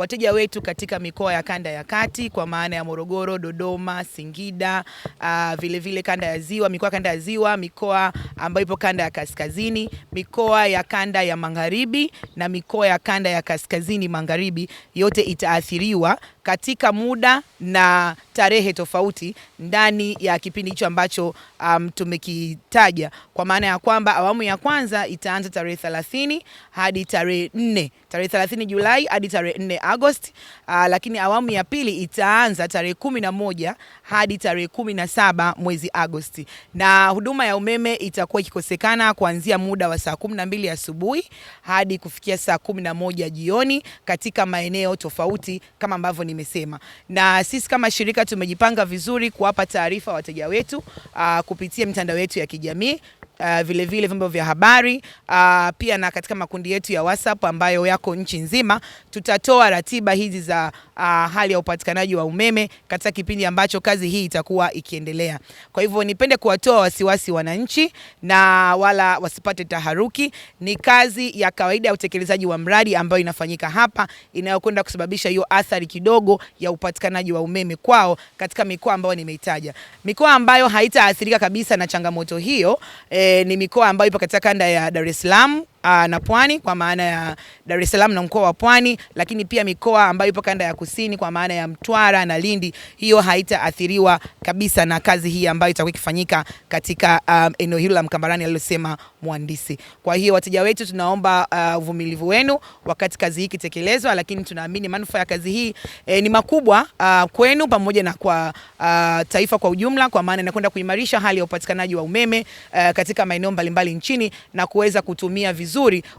wateja wetu katika mikoa ya kanda ya kati kwa maana ya Morogoro, Dodoma, Singida, vile vile kanda ya Ziwa, mikoa kanda ya Ziwa, mikoa ambayo ipo kanda ya kaskazini, mikoa ya kanda ya magharibi na mikoa ya kanda ya kaskazini magharibi, yote itaathiriwa katika muda na tarehe tofauti ndani ya kipindi hicho ambacho tumekitaja, kwa maana ya kwamba awamu ya kwanza itaanza tarehe 30 hadi tarehe 4, tarehe 30 Julai hadi tarehe 4 Agosti, lakini awamu ya pili itaanza tarehe 11 hadi tarehe 17 mwezi Agosti, na huduma ya umeme itakuwa ikikosekana kuanzia muda wa saa 12 asubuhi hadi kufikia saa 11 jioni katika maeneo tofauti kama ambavyo nimesema. Na sisi kama shirika tumejipanga vizuri kuwapa taarifa wateja wetu kupitia mitandao yetu ya kijamii, vile vile vyombo vya habari, pia na katika makundi yetu ya WhatsApp ambayo yako nchi nzima. Tutatoa ratiba hizi za hali ya upatikanaji wa umeme katika kipindi ambacho kazi hii itakuwa ikiendelea. Kwa hivyo nipende kuwatoa wasiwasi wananchi na wala wasipate taharuki. Ni kazi ya kawaida ya utekelezaji wa mradi ambayo inafanyika hapa, inayokwenda kusababisha hiyo athari kidogo ya upatikanaji wa umeme kwao katika mikoa ambayo nimeitaja. Mikoa ambayo haitaathirika kabisa na changamoto hiyo ni mikoa ambayo ipo katika kanda ya Dar es Salaam na Pwani, kwa maana ya Dar es Salaam na mkoa wa Pwani, lakini pia mikoa ambayo ipo kanda ya kusini kwa maana ya Mtwara na Lindi, hiyo haitaathiriwa kabisa na kazi hii ambayo itakuwa ikifanyika katika eneo hilo la Mkambarani alilosema mhandisi. Kwa hiyo wateja wetu tunaomba uvumilivu wenu wakati kazi hii ikitekelezwa, lakini tunaamini manufaa ya kazi hii ni makubwa kwenu pamoja na kwa taifa kwa ujumla, kwa maana inakwenda kuimarisha hali ya upatikanaji wa umeme katika maeneo mbalimbali nchini na kuweza kutumia vizuri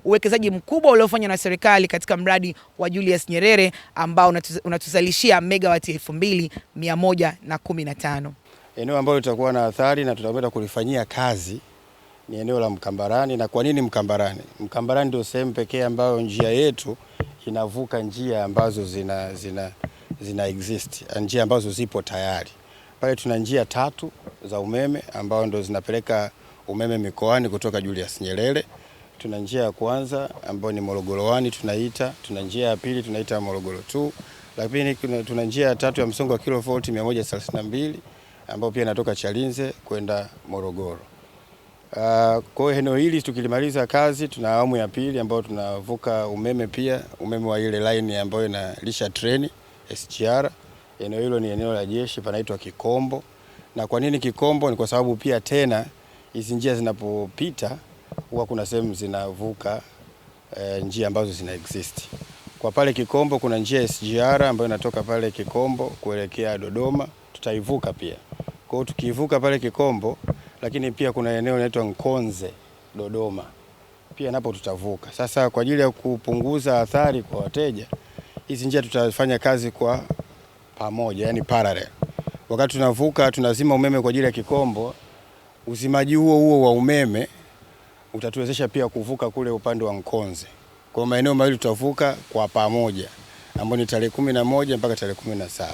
uwekezaji mkubwa uliofanywa na serikali katika mradi wa Julius Nyerere ambao unatuzalishia megawati 2115. Eneo ambalo litakuwa na athari na tutakwenda kulifanyia kazi ni eneo la Mkambarani. Na kwa nini Mkambarani? Mkambarani ndio sehemu pekee ambayo njia yetu inavuka njia ambazo zina exist, njia ambazo zipo tayari. Pale tuna njia 3 za umeme ambao ndio zinapeleka umeme mikoani kutoka Julius Nyerere. Tuna njia ya kwanza ambayo ni Morogoro 1 tunaita, tuna njia ya pili tunaita Morogoro 2, lakini tuna njia ya 3 ya msongo wa kilovolt 132 ambayo pia inatoka Chalinze kwenda Morogoro. Kwa eneo hili tukilimaliza kazi, tuna awamu ya pili ambayo tunavuka umeme pia, umeme wa ile line ambayo inalisha treni SGR. Eneo hilo ni eneo la jeshi, panaitwa Kikombo. Na kwa nini Kikombo? Ni kwa sababu pia tena hizi njia zinapopita huwa kuna sehemu zinavuka njia ambazo zina exist. Kwa pale Kikombo kuna njia SGR ambayo inatoka pale Kikombo kuelekea Dodoma, tutaivuka pia. Kwa hiyo tukivuka pale Kikombo, lakini pia kuna eneo linaloitwa Nkonze Dodoma, pia napo tutavuka. Sasa kwa ajili ya kupunguza athari kwa wateja, hizi njia tutafanya kazi kwa pamoja, yani parallel. Wakati tunavuka tunazima umeme kwa ajili ya Kikombo, uzimaji huo wa umeme utatuwezesha pia kuvuka kule upande wa Nkonze. Kwa maeneo mawili tutavuka kwa pamoja, ambapo ni tarehe 11 mpaka tarehe 17.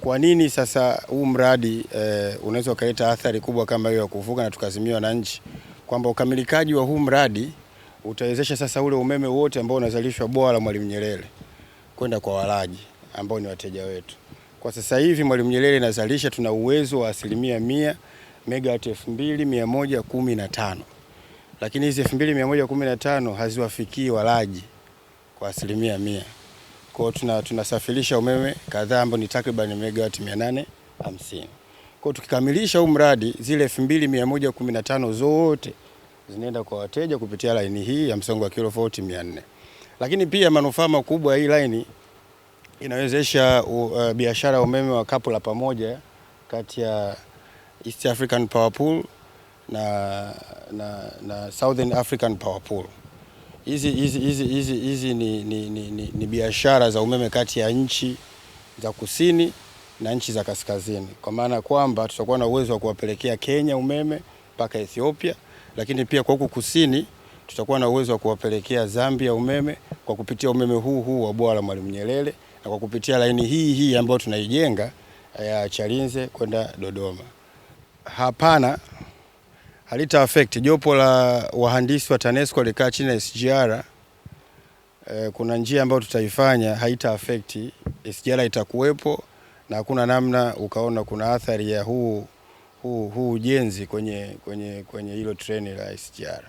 Kwa nini sasa huu mradi unaweza kuleta athari kubwa kama hiyo ya kuvuka na tukazimia wananchi? Kwamba ukamilikaji wa huu mradi utawezesha sasa ule umeme wote ambao unazalishwa bwawa la Mwalimu Nyerere kwenda kwa walaji ambao ni wateja wetu. Kwa sasa hivi Mwalimu Nyerere inazalisha, tuna uwezo wa 100% megawati 2115. Lakini hizi 2115 haziwafikii walaji kwa 100%. Kwa hiyo tunasafirisha umeme kadhaa ambao ni takriban megawati 850. Kwa hiyo tukikamilisha huu mradi, zile 2115 zote zinaenda kwa wateja kupitia line hii ya msongo wa kilovolt 400. Lakini pia manufaa makubwa ya hii line inawezesha biashara ya umeme wa kapu la pamoja kati ya East African Power Pool na Southern African Power Pool. Hizi ni biashara za umeme kati ya nchi za kusini na nchi za kaskazini. Kwa maana kwamba tutakuwa na uwezo wa kuwapelekea Kenya umeme mpaka Ethiopia, lakini pia kwa huku kusini tutakuwa na uwezo wa kuwapelekea Zambia umeme kwa kupitia umeme huu wa bwawa la Mwalimu Nyerere na kwa kupitia laini hii ambayo tunaijenga ya Chalinze kwenda Dodoma. Hapana, halita affect. Jopo la wahandisi wa TANESCO likaa chini ya SGR kuna njia ambayo tutaifanya haita affect SGR, itakuwepo na hakuna namna ukaona kuna athari ya huu ujenzi kwenye hilo treni la SGR.